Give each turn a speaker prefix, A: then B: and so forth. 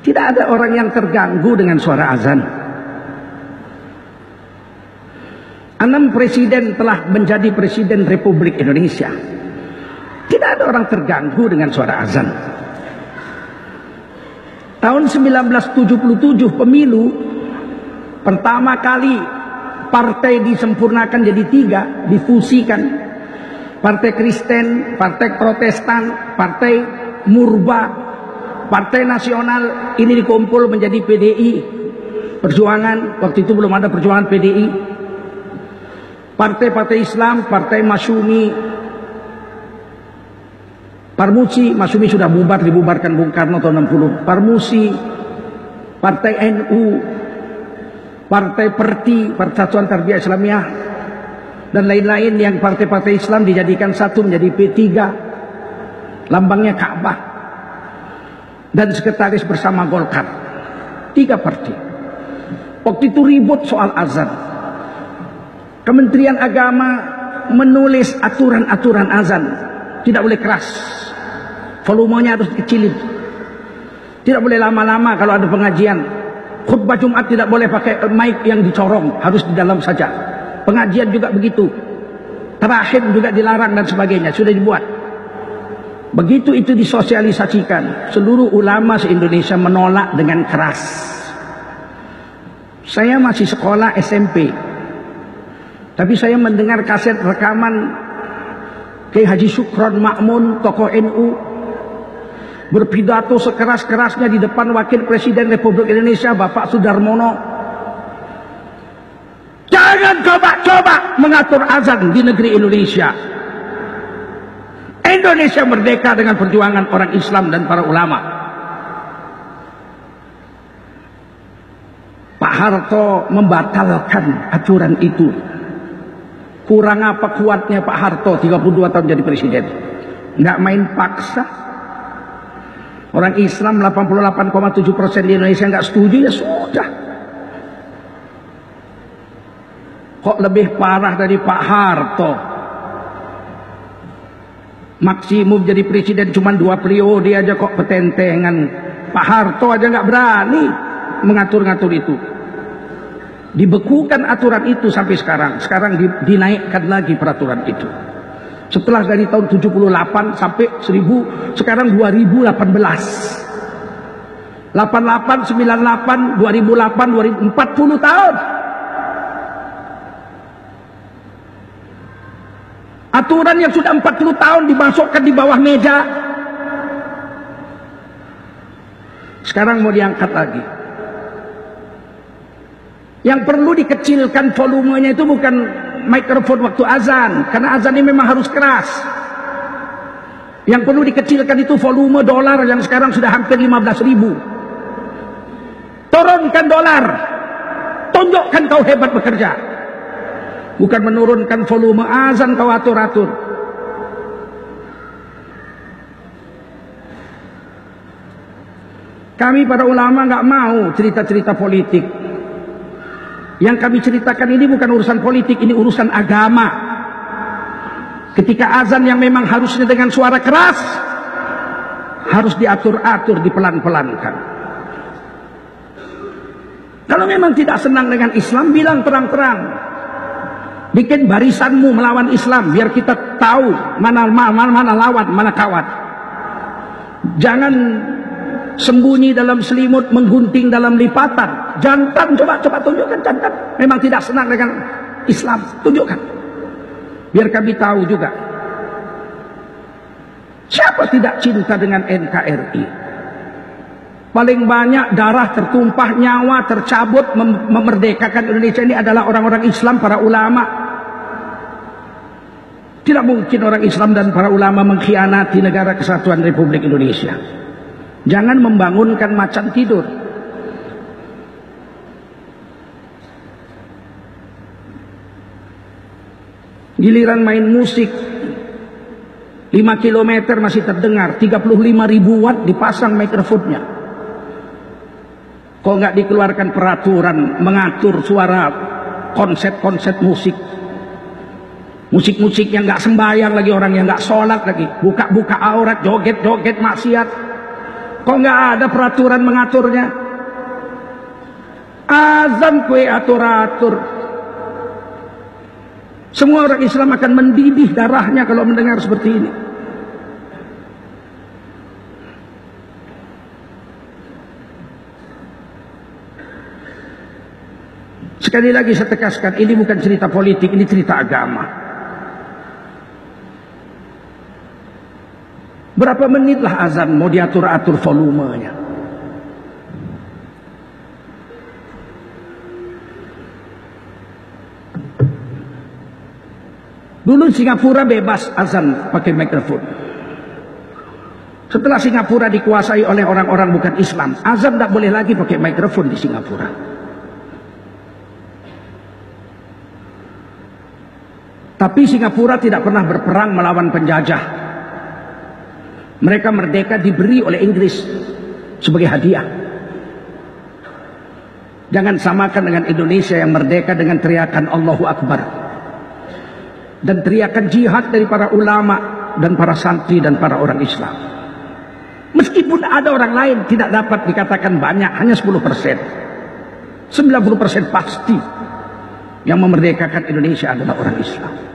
A: Tidak ada orang yang terganggu dengan suara azan. 6 presiden telah menjadi presiden Republik Indonesia. Tidak ada orang terganggu dengan suara azan. Tahun 1977 pemilu, pertama kali partai disempurnakan jadi 3, difusikan. Partai Kristen, Partai Protestan, Partai Murba, Partai Nasional, ini dikumpul menjadi PDI Perjuangan. Waktu itu belum ada Perjuangan PDI. Partai-partai Islam, Partai Masyumi, Parmusi, Masyumi sudah bubar, dibubarkan Bung Karno tahun 60. Parmusi, Partai NU, Partai Perti, Persatuan Tarbiyah Islamiyah, dan lain-lain yang partai-partai Islam dijadikan satu menjadi P3, lambangnya Ka'bah, dan sekretaris bersama Golkar. 3 partai. Waktu itu ribut soal azan. Kementerian Agama menulis aturan-aturan azan. Tidak boleh keras, volumenya harus dikecilin. Tidak boleh lama-lama kalau ada pengajian. Khutbah Jumat tidak boleh pakai mic yang dicorong, harus di dalam saja. Pengajian juga begitu. Terakhir juga dilarang dan sebagainya, sudah dibuat. Begitu itu disosialisasikan, seluruh ulama se-Indonesia menolak dengan keras. Saya masih sekolah SMP, tapi saya mendengar kaset rekaman Kiai Haji Syukron Ma'mun, tokoh NU, berpidato sekeras-kerasnya di depan Wakil Presiden Republik Indonesia Bapak Sudarmono. Jangan coba-coba mengatur azan di negeri Indonesia. Indonesia merdeka dengan perjuangan orang Islam dan para ulama. Pak Harto membatalkan aturan itu. Kurang apa kuatnya Pak Harto 32 tahun jadi presiden? Nggak main paksa. Orang Islam 88,7% di Indonesia nggak setuju, ya sudah. Kok lebih parah dari Pak Harto? Maksimum jadi presiden cuma 2 periode aja kok petentengan. Pak Harto aja nggak berani mengatur-ngatur itu. Dibekukan aturan itu sampai sekarang. Sekarang dinaikkan lagi peraturan itu. Setelah dari tahun 78 sampai 1000, sekarang 2018. 88, 98, 2008, 40 tahun. Aturan yang sudah 40 tahun dimasukkan di bawah meja. Sekarang mau diangkat lagi. Yang perlu dikecilkan volumenya itu bukan mikrofon waktu azan, karena azan ini memang harus keras. Yang perlu dikecilkan itu volume dolar yang sekarang sudah hampir 15.000. Turunkan dolar, tunjukkan kau hebat bekerja. Bukan menurunkan volume azan kau atur-atur. Kami para ulama nggak mau cerita-cerita politik. Yang kami ceritakan ini bukan urusan politik, ini urusan agama. Ketika azan yang memang harusnya dengan suara keras, harus diatur-atur, dipelan-pelankan. Kalau memang tidak senang dengan Islam, bilang terang-terang. Bikin barisanmu melawan Islam, biar kita tahu mana lawan, mana kawan. Jangan sembunyi dalam selimut, menggunting dalam lipatan. Jantan, coba tunjukkan jantan. Memang tidak senang dengan Islam, tunjukkan. Biar kami tahu juga. Siapa tidak cinta dengan NKRI? Paling banyak darah tertumpah, nyawa tercabut, memerdekakan Indonesia ini adalah orang-orang Islam, para ulama. Tidak mungkin orang Islam dan para ulama mengkhianati negara kesatuan Republik Indonesia. Jangan membangunkan macan tidur. Giliran main musik 5 km masih terdengar, 35.000 watt dipasang mikrofonnya. Kok nggak dikeluarkan peraturan mengatur suara konsep-konsep musik? Musik-musik yang nggak sembahyang lagi, orang yang nggak sholat lagi, buka-buka aurat, joget-joget maksiat. Kok nggak ada peraturan mengaturnya? Azan kue atur-atur. Semua orang Islam akan mendidih darahnya kalau mendengar seperti ini. Sekali lagi saya tegaskan, ini bukan cerita politik, ini cerita agama. Berapa menit lah azan mau diatur-atur volumenya? Dulu Singapura bebas azan pakai mikrofon. Setelah Singapura dikuasai oleh orang-orang bukan Islam, azan tidak boleh lagi pakai mikrofon di Singapura. Tapi Singapura tidak pernah berperang melawan penjajah. Mereka merdeka diberi oleh Inggris sebagai hadiah. Jangan samakan dengan Indonesia yang merdeka dengan teriakan Allahu Akbar dan teriakan jihad dari para ulama dan para santri dan para orang Islam. Meskipun ada orang lain tidak dapat dikatakan banyak, hanya 10%. 90% pasti yang memerdekakan Indonesia adalah orang Islam.